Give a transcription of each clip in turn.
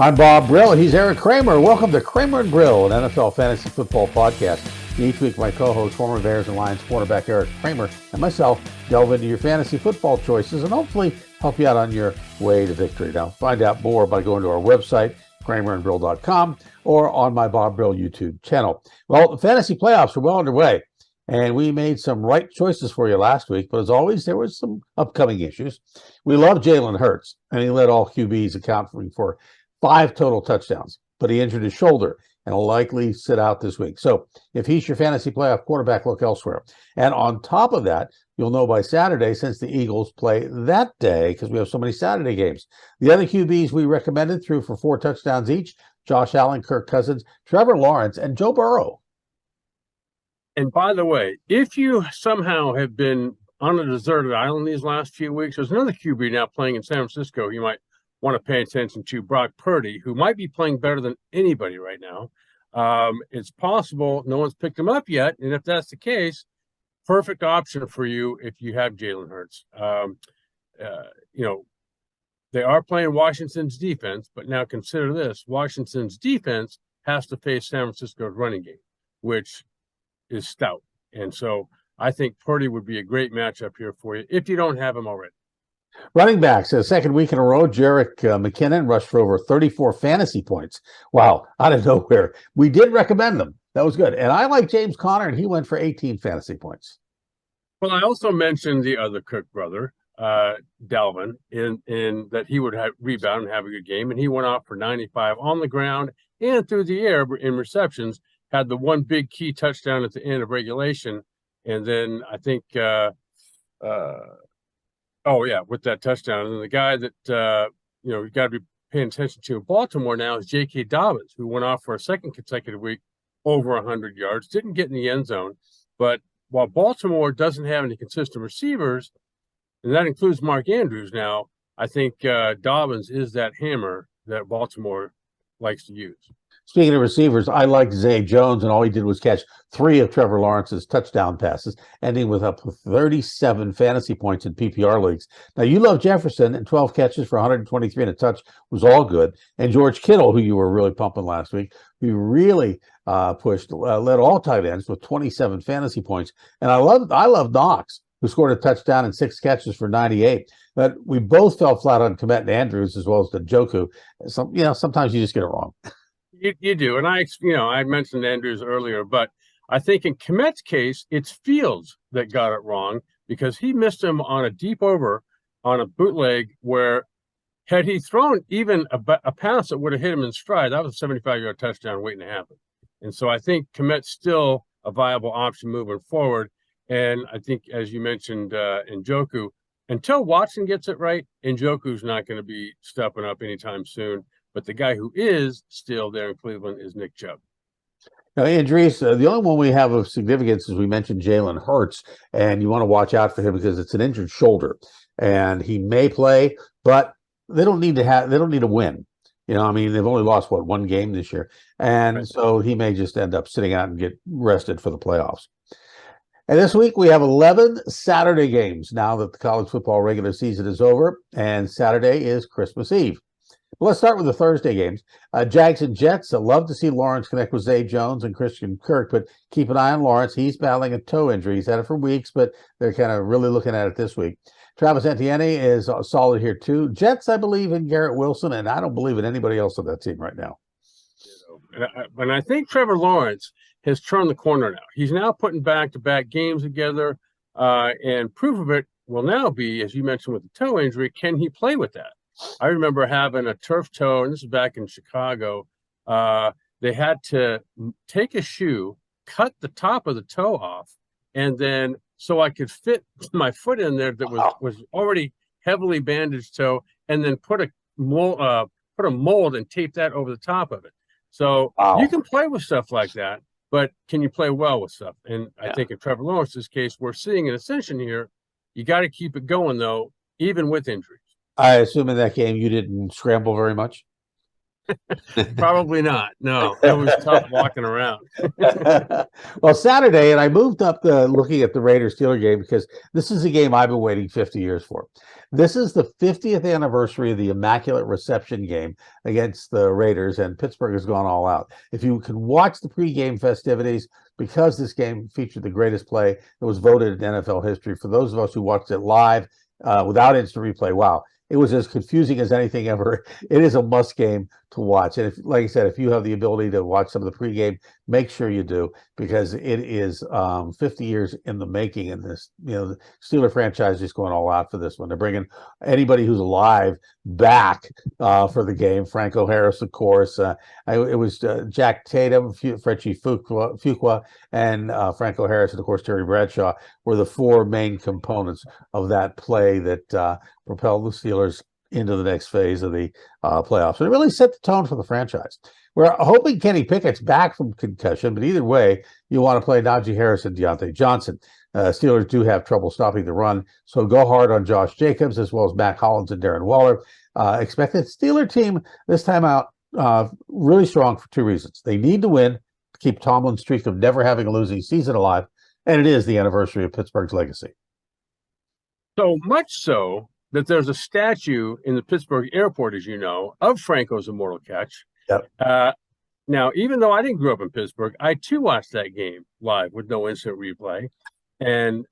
I'm Bob Brill. He's Eric Kramer. Welcome to Kramer and Brill, an NFL fantasy football podcast. Each week, my co-host, former Bears and Lions quarterback Eric Kramer, and myself delve into your fantasy football choices and hopefully help you out on your way to victory. Now, find out more by going to our website, kramerandbrill.com, or on my Bob Brill YouTube channel. Well, the fantasy playoffs are well underway, and we made some right choices for you last week, but as always, there was some upcoming issues. We love Jalen Hurts, and he led all QBs accounting for 5 total touchdowns, but he injured his shoulder and will likely sit out this week. So if he's your fantasy playoff quarterback, look elsewhere. And on top of that, you'll know by Saturday, since the Eagles play that day, because we have so many Saturday games. The other QBs we recommended threw for 4 touchdowns each: Josh Allen, Kirk Cousins, Trevor Lawrence, and Joe Burrow. And by the way, if you somehow have been on a deserted island these last few weeks, there's another QB now playing in San Francisco you might want to pay attention to, Brock Purdy, who might be playing better than anybody right now. It's possible no one's picked him up yet, and if that's the case, perfect option for you if you have Jalen Hurts. They are playing Washington's defense, but now consider this: Washington's defense has to face San Francisco's running game, which is stout. And so I think Purdy would be a great matchup here for you if you don't have him already. Running backs, the second week in a row, Jerick McKinnon rushed for over 34 fantasy points. Wow, out of nowhere. We did recommend them. That was good. And I like James Conner, and he went for 18 fantasy points. Well, I also mentioned the other Cook brother, Dalvin, in that he would rebound and have a good game, and he went off for 95 on the ground and through the air in receptions, had the one big key touchdown at the end of regulation, and then I think with that touchdown. And the guy that, you got to be paying attention to in Baltimore now is J.K. Dobbins, who went off for a second consecutive week over 100 yards, didn't get in the end zone. But while Baltimore doesn't have any consistent receivers, and that includes Mark Andrews now, I think Dobbins is that hammer that Baltimore likes to use. Speaking of receivers, I like Zay Jones, and all he did was catch 3 of Trevor Lawrence's touchdown passes, ending with up to 37 fantasy points in PPR leagues. Now, you love Jefferson, and 12 catches for 123 and a touch was all good. And George Kittle, who you were really pumping last week, who really led all tight ends with 27 fantasy points. And I love Knox, who scored a touchdown and 6 catches for 98. But we both fell flat on Komet and Andrews as well as the Njoku. Sometimes you just get it wrong. You do, and I mentioned Andrews earlier, but I think in Komet's case, it's Fields that got it wrong because he missed him on a deep over on a bootleg where had he thrown even a pass that would have hit him in stride, that was a 75-yard touchdown waiting to happen. And so I think Komet's still a viable option moving forward. And I think, as you mentioned, Njoku, until Watson gets it right, Njoku's not going to be stepping up anytime soon. But the guy who is still there in Cleveland is Nick Chubb. Now, injuries, the only one we have of significance is we mentioned Jalen Hurts, and you want to watch out for him because it's an injured shoulder, and he may play, but they don't need to win. They've only lost one game this year, and right. So he may just end up sitting out and get rested for the playoffs. And this week we have 11 Saturday games now that the college football regular season is over, and Saturday is Christmas Eve. Well, let's start with the Thursday games. Jags and Jets. I love to see Lawrence connect with Zay Jones and Christian Kirk, but keep an eye on Lawrence. He's battling a toe injury. He's had it for weeks, but they're kind of really looking at it this week. Travis Etienne is solid here too. Jets, I believe in Garrett Wilson, and I don't believe in anybody else on that team right now. And I think Trevor Lawrence has turned the corner now. He's now putting back-to-back games together, and proof of it will now be, as you mentioned with the toe injury, can he play with that? I remember having a turf toe, and this is back in Chicago. They had to take a shoe, cut the top of the toe off, and then so I could fit my foot in there that was already heavily bandaged toe, and then put a mold and tape that over the top of it. So you can play with stuff like that, but can you play well with stuff? And I think in Trevor Lawrence's case, we're seeing an ascension here. You got to keep it going, though, even with injuries. I assume in that game you didn't scramble very much? Probably not. No, that was tough walking around. Well, Saturday, and I moved up the looking at the Raiders Steelers game because this is a game I've been waiting 50 years for. This is the 50th anniversary of the Immaculate Reception game against the Raiders, and Pittsburgh has gone all out. If you can watch the pregame festivities, because this game featured the greatest play that was voted in NFL history, for those of us who watched it live without instant replay, wow, it was as confusing as anything ever. It is a must game to watch. And if, like I said, if you have the ability to watch some of the pregame, make sure you do, because it is 50 years in the making. And this, the Steeler franchise is going all out for this one. They're bringing anybody who's alive back for the game. Franco Harris, of course. It was Jack Tatum, Frenchie Fuqua, and Franco Harris, and of course Terry Bradshaw were the four main components of that play that propelled the Steelers into the next phase of the playoffs. And it really set the tone for the franchise. We're hoping Kenny Pickett's back from concussion, but either way, you want to play Najee Harris and Deontay Johnson. Steelers do have trouble stopping the run, so go hard on Josh Jacobs as well as Matt Collins and Darren Waller. Expect the Steeler team this time out really strong for two reasons. They need to win to keep Tomlin's streak of never having a losing season alive, and it is the anniversary of Pittsburgh's legacy. So much so that there's a statue in the Pittsburgh airport, as you know, of Franco's immortal catch. Yep. Now, even though I didn't grow up in Pittsburgh, I too watched that game live with no instant replay. And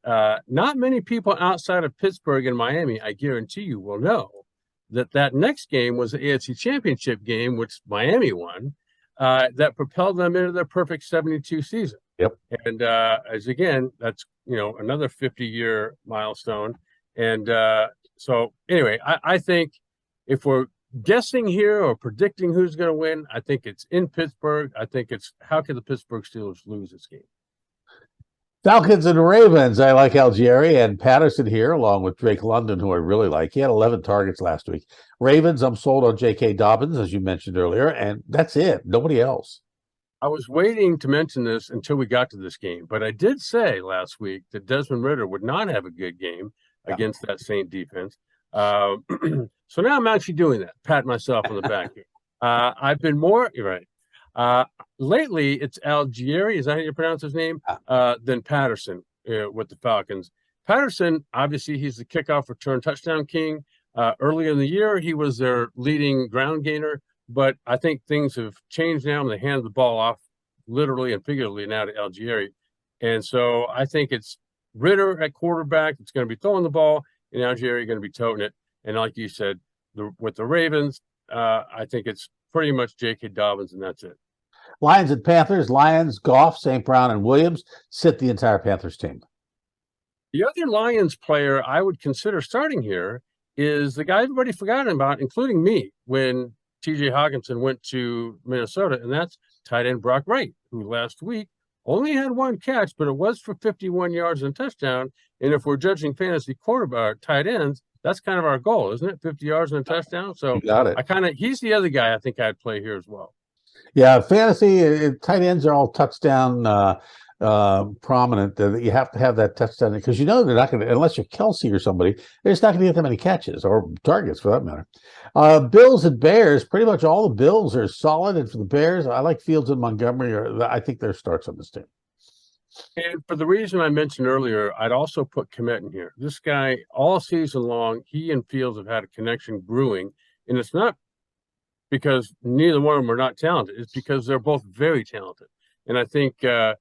not many people outside of Pittsburgh and Miami, I guarantee you, will know that next game was the AFC Championship game, which Miami won, that propelled them into their perfect 72 season. Yep. And as again, that's another 50-year milestone. And so anyway, I think if we're guessing here or predicting who's going to win, I think it's in Pittsburgh. I think it's how can the Pittsburgh Steelers lose this game? Falcons and Ravens. I like Algieri and Patterson here, along with Drake London, who I really like. He had 11 targets last week. Ravens, I'm sold on J.K. Dobbins, as you mentioned earlier, and that's it. Nobody else. I was waiting to mention this until we got to this game, but I did say last week that Desmond Ridder would not have a good game against that Saint defense. So now I'm actually doing that, pat myself on the back here. I've been more, you're right. Lately, it's Algieri, is that how you pronounce his name? Than Patterson with the Falcons. Patterson, obviously, he's the kickoff return touchdown king. Earlier in the year, he was their leading ground gainer, but I think things have changed now, and they hand the ball off literally and figuratively now to Algieri. And so I think it's Ridder at quarterback. It's going to be throwing the ball, and Algieri going to be toting it. And like you said, with the Ravens, I think it's pretty much J.K. Dobbins, and that's it. Lions and Panthers. Lions, Goff, St. Brown, and Williams sit the entire Panthers team. The other Lions player I would consider starting here is the guy everybody forgotten about, including me, when T.J. Hawkinson went to Minnesota, and that's tight end Brock Wright, who last week only had one catch, but it was for 51 yards and a touchdown. And if we're judging fantasy quarterback tight ends, that's kind of our goal, isn't it? 50 yards and a touchdown. So you got it. He's the other guy I think I'd play here as well. Yeah, fantasy tight ends are all touchdown prominent. You have to have that touchdown because they're not going to, unless you're Kelsey or somebody, they're just not going to get that many catches or targets for that matter. Bills and Bears, pretty much all the Bills are solid. And for the Bears, I like Fields and Montgomery. I think they're starts on this team. And for the reason I mentioned earlier, I'd also put Kmet in here. This guy, all season long, he and Fields have had a connection brewing. And it's not because neither one of them are not talented. It's because they're both very talented. And I think the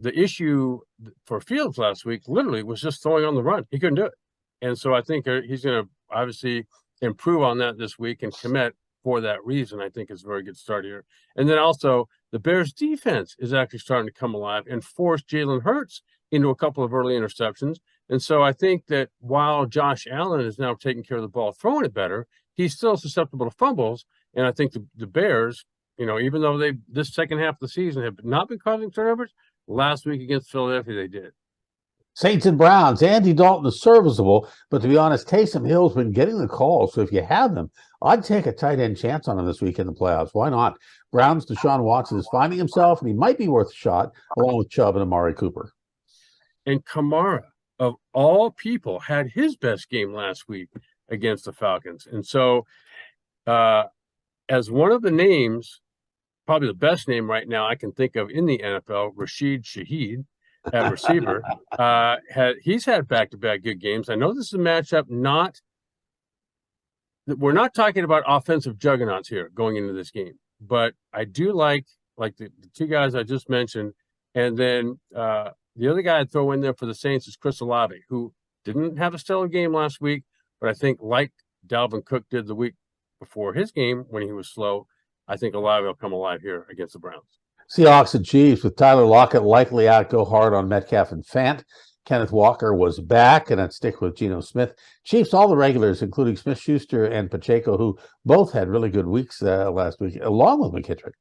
issue for Fields last week literally was just throwing on the run. He couldn't do it. And so I think he's going to obviously improve on that this week, and Kmet, for that reason, I think is a very good start here. And then also the Bears defense is actually starting to come alive and force Jalen Hurts into a couple of early interceptions. And so I think that while Josh Allen is now taking care of the ball, throwing it better, he's still susceptible to fumbles. And I think the Bears, even though this second half of the season have not been causing turnovers, last week against Philadelphia, they did. Saints and Browns. Andy Dalton is serviceable, but to be honest, Taysom Hill's been getting the calls. So if you have them, I'd take a tight end chance on him this week in the playoffs. Why not? Browns, Deshaun Watson is finding himself, and he might be worth a shot, along with Chubb and Amari Cooper. And Kamara, of all people, had his best game last week against the Falcons. And so as one of the names, probably the best name right now I can think of in the NFL, Rashid Shaheed at receiver. He's had back-to-back good games. I know this is a matchup we're not talking about offensive juggernauts here going into this game, but I do like the two guys I just mentioned, and then the other guy I'd throw in there for the Saints is Chris Olave, who didn't have a stellar game last week, but I think like Dalvin Cook did the week before his game when he was slow, I think Olave will come alive here against the Browns. Seahawks and Chiefs with Tyler Lockett likely out go hard on Metcalf and Fant. Kenneth Walker was back, and I'd stick with Geno Smith. Chiefs, all the regulars, including Smith-Schuster and Pacheco, who both had really good weeks last week, along with McKittrick.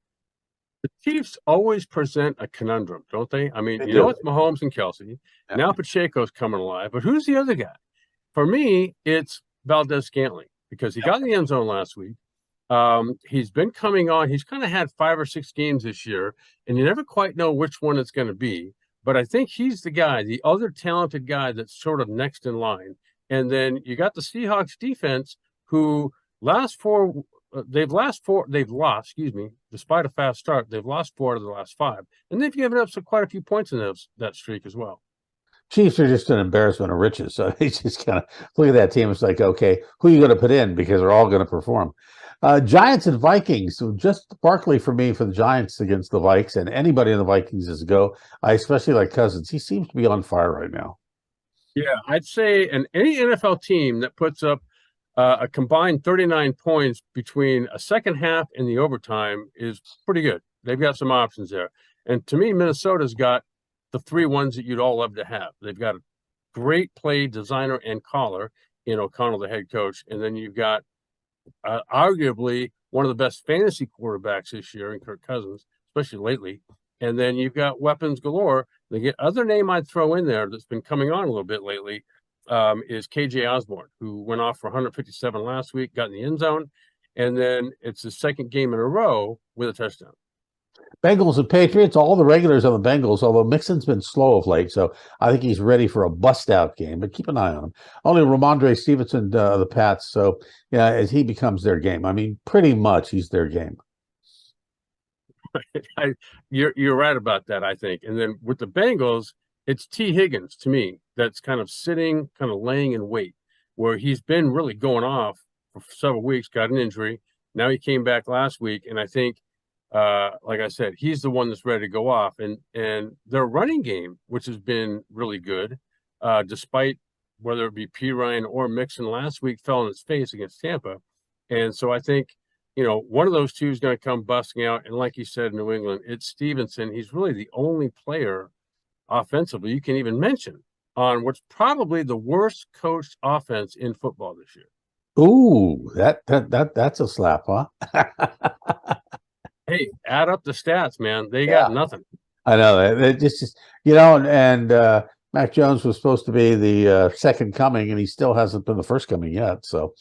The Chiefs always present a conundrum, don't they? I mean, They you do. know it's Mahomes and Kelsey. Yeah. Now Pacheco's coming alive, but who's the other guy? For me, it's Valdez-Scantling because he got in the end zone last week. He's been coming on. He's kind of had 5 or 6 games this year, and you never quite know which one it's going to be. But I think he's the guy, the other talented guy that's sort of next in line. And then you got the Seahawks defense, who they've lost, despite a fast start, they've lost 4 of the last 5. And they've given up quite a few points in that streak as well. Chiefs are just an embarrassment of riches. So they just kind of look at that team. It's like, okay, who are you going to put in? Because they're all going to perform. Giants and Vikings. So just Barkley for me for the Giants against the Vikes, and anybody in the Vikings is a go. I especially like Cousins. He seems to be on fire right now. Yeah, I'd say any NFL team that puts up a combined 39 points between a second half and the overtime is pretty good. They've got some options there. And to me, Minnesota's got the 3 ones that you'd all love to have. They've got a great play designer and caller in O'Connell, the head coach. And then you've got arguably one of the best fantasy quarterbacks this year in Kirk Cousins, especially lately. And then you've got weapons galore. The other name I'd throw in there that's been coming on a little bit lately is KJ Osborne, who went off for 157 last week, got in the end zone. And then it's the second game in a row with a touchdown. Bengals and Patriots, all the regulars on the Bengals, although Mixon's been slow of late, so I think he's ready for a bust-out game, but keep an eye on him. Only Ramondre Stevenson, the Pats, so yeah, as he becomes their game. I mean, pretty much he's their game. You're right about that, I think. And then with the Bengals, it's T. Higgins, to me, that's kind of laying in wait, where he's been really going off for several weeks, got an injury. Now he came back last week, and I think like I said, he's the one that's ready to go off. And their running game, which has been really good, despite whether it be P. Ryan or Mixon last week, fell on its face against Tampa. And so I think, one of those two is going to come busting out. And like you said, New England, it's Stevenson. He's really the only player offensively you can even mention on what's probably the worst coached offense in football this year. Ooh, that's a slap, huh? Hey, add up the stats, man. They got nothing. I know. It just and Mac Jones was supposed to be the second coming, and he still hasn't been the first coming yet. So,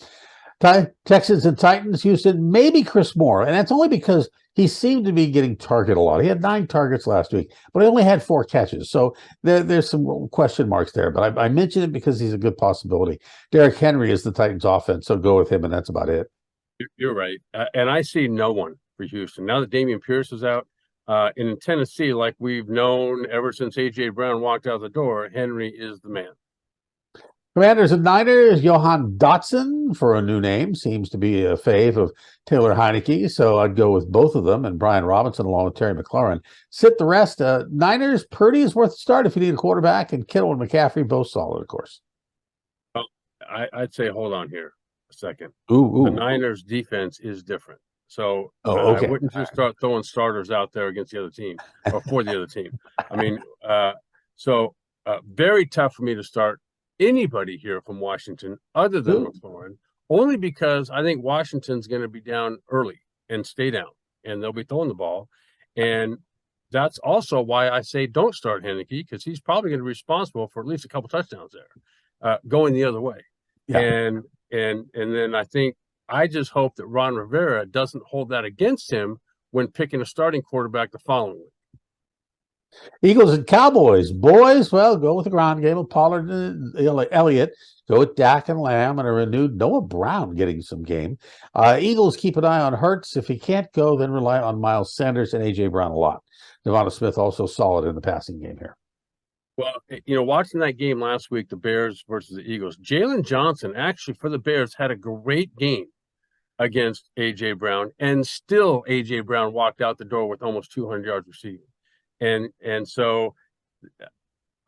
Texans and Titans, Houston, maybe Chris Moore, and that's only because he seemed to be getting targeted a lot. He had 9 targets last week, but he only had 4 catches. So there's some question marks there, but I mention it because he's a good possibility. Derrick Henry is the Titans' offense, so go with him, and that's about it. You're right, and I see no one for Houston now that Dameon Pierce is out. In Tennessee, like we've known ever since A.J. Brown walked out the door, Henry is the man. Commanders and Niners, Johan Dotson for a new name, seems to be a fave of Taylor Heineke, so I'd go with both of them, and Brian Robinson along with Terry McLaurin. Sit the rest. Niners, Purdy is worth a start if you need a quarterback, and Kittle and McCaffrey, both solid, of course. Well, I'd say hold on here a second. Ooh. The Niners' defense is different. So okay. I wouldn't just start throwing starters out there against the other team or for the other team. I mean, very tough for me to start anybody here from Washington other than McLaurin, only because I think Washington's going to be down early and stay down, and they'll be throwing the ball. And that's also why I say don't start Heineke, because he's probably going to be responsible for at least a couple touchdowns there going the other way. Yeah. And then I just hope that Ron Rivera doesn't hold that against him when picking a starting quarterback the following week. Eagles and Cowboys. Boys, well, go with the ground game of Pollard and Elliott. Go with Dak and Lamb and a renewed Noah Brown getting some game. Eagles keep an eye on Hurts. If he can't go, then rely on Miles Sanders and A.J. Brown a lot. Devonta Smith also solid in the passing game here. Well, watching that game last week, the Bears versus the Eagles, Jalen Johnson actually for the Bears had a great game against A.J. Brown, and still A.J. Brown walked out the door with almost 200 yards receiving. And so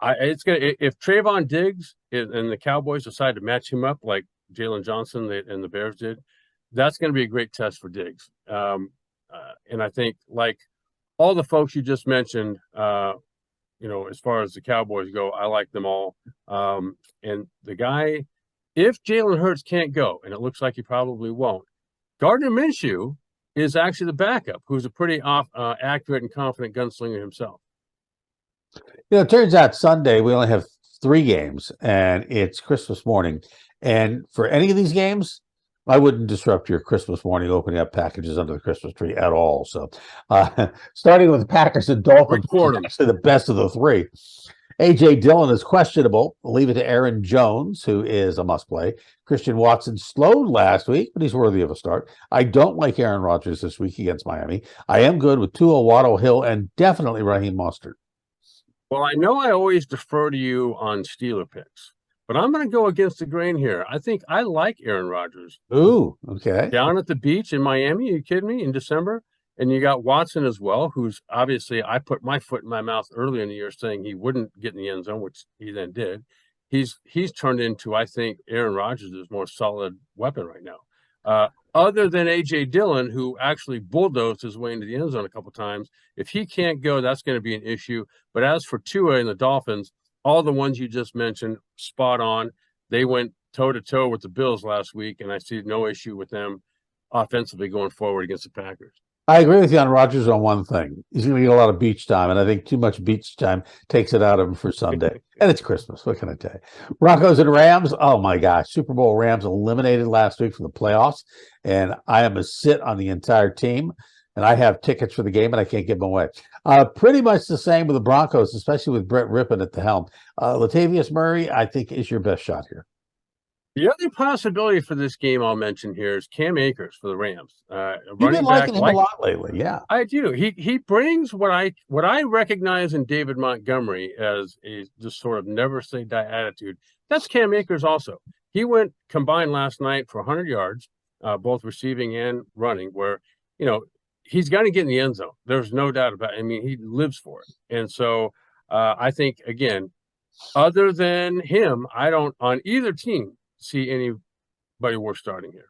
it's gonna, if Trayvon Diggs and the Cowboys decide to match him up like Jalen Johnson and the Bears did, that's going to be a great test for Diggs. And I think like all the folks you just mentioned, as far as the Cowboys go, I like them all. And the guy, if Jalen Hurts can't go, and it looks like he probably won't, Gardner Minshew is actually the backup, who's a pretty accurate and confident gunslinger himself. It turns out Sunday we only have 3 games, and it's Christmas morning. And for any of these games, I wouldn't disrupt your Christmas morning opening up packages under the Christmas tree at all. So, starting with the Packers and Dolphins, actually the best of the 3. A.J. Dillon is questionable. We'll leave it to Aaron Jones, who is a must-play. Christian Watson slowed last week, but he's worthy of a start. I don't like Aaron Rodgers this week against Miami. I am good with Tua, Waddle, Hill, and definitely Raheem Mostert. Well, I know I always defer to you on Steeler picks, but I'm going to go against the grain here. I think I like Aaron Rodgers. Ooh, okay. Down at the beach in Miami, are you kidding me, in December? And you got Watson as well, who's obviously, I put my foot in my mouth earlier in the year saying he wouldn't get in the end zone, which he then did. He's turned into, I think, Aaron Rodgers' more solid weapon right now. Other than A.J. Dillon, who actually bulldozed his way into the end zone a couple times. If he can't go, that's going to be an issue. But as for Tua and the Dolphins, all the ones you just mentioned, spot on. They went toe-to-toe with the Bills last week, and I see no issue with them offensively going forward against the Packers. I agree with you on Rodgers on one thing. He's going to get a lot of beach time, and I think too much beach time takes it out of him for Sunday. And it's Christmas. What can I tell you? Broncos and Rams. Oh, my gosh. Super Bowl Rams eliminated last week from the playoffs, and I am a sit on the entire team, and I have tickets for the game, and I can't give them away. Pretty much the same with the Broncos, especially with Brett Rippon at the helm. Latavius Murray, I think, is your best shot here. The other possibility for this game I'll mention here is Cam Akers for the Rams. You've been liking him a lot lately, yeah. I do. He brings what I recognize in David Montgomery as a just sort of never say die attitude. That's Cam Akers also. He went combined last night for 100 yards, both receiving and running, where, he's got to get in the end zone. There's no doubt about it. I mean, he lives for it. And so I think, again, other than him, I don't, on either team, see anybody worth starting here.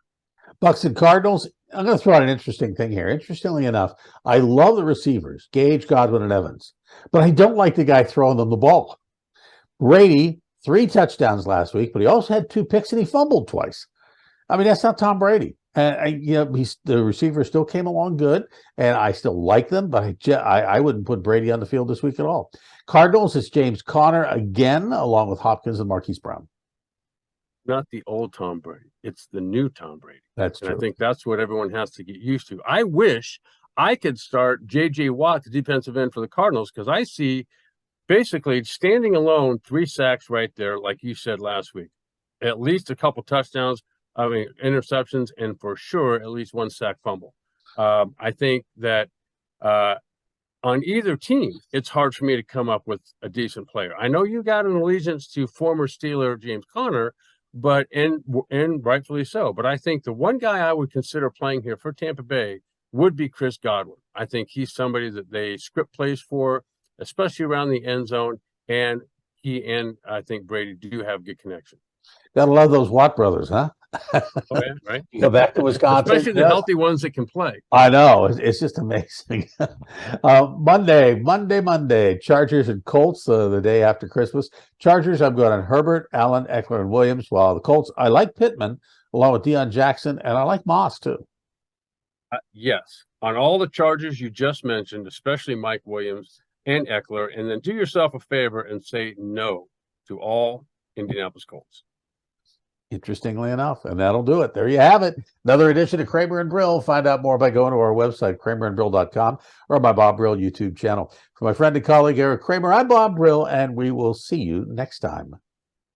Bucks and Cardinals. I'm going to throw out an interesting thing here. Interestingly enough, I love the receivers, Gage, Godwin, and Evans, but I don't like the guy throwing them the ball. Brady, 3 touchdowns last week, but he also had 2 picks and he fumbled twice. I mean, that's not Tom Brady. And the receiver still came along good, and I still like them, but I wouldn't put Brady on the field this week at all. Cardinals is James Conner again, along with Hopkins and Marquise Brown. Not the old Tom Brady. It's the new Tom Brady. That's true. And I think that's what everyone has to get used to. I wish I could start J.J. Watt, the defensive end for the Cardinals, because I see basically standing alone 3 sacks right there, like you said last week. At least a couple touchdowns, interceptions, and for sure at least 1 sack fumble. I think that on either team, it's hard for me to come up with a decent player. I know you got an allegiance to former Steeler James Conner, but and rightfully so. But I think the one guy I would consider playing here for Tampa Bay would be Chris Godwin. I think he's somebody that they script plays for, especially around the end zone. And he and I think Brady do have good connection. Gotta love those Watt brothers, huh? Oh, yeah, right. Go back to Wisconsin. Especially the healthy ones that can play. I know. It's just amazing. Monday. Chargers and Colts the day after Christmas. Chargers, I'm going on Herbert, Allen, Eckler, and Williams. While the Colts, I like Pittman along with Deion Jackson, and I like Moss too. Yes. On all the Chargers you just mentioned, especially Mike Williams and Eckler, and then do yourself a favor and say no to all Indianapolis Colts. Interestingly enough, and that'll do it. There you have it. Another edition of Kramer and Brill. Find out more by going to our website, kramerandbrill.com, or my Bob Brill YouTube channel. For my friend and colleague, Eric Kramer, I'm Bob Brill, and we will see you next time.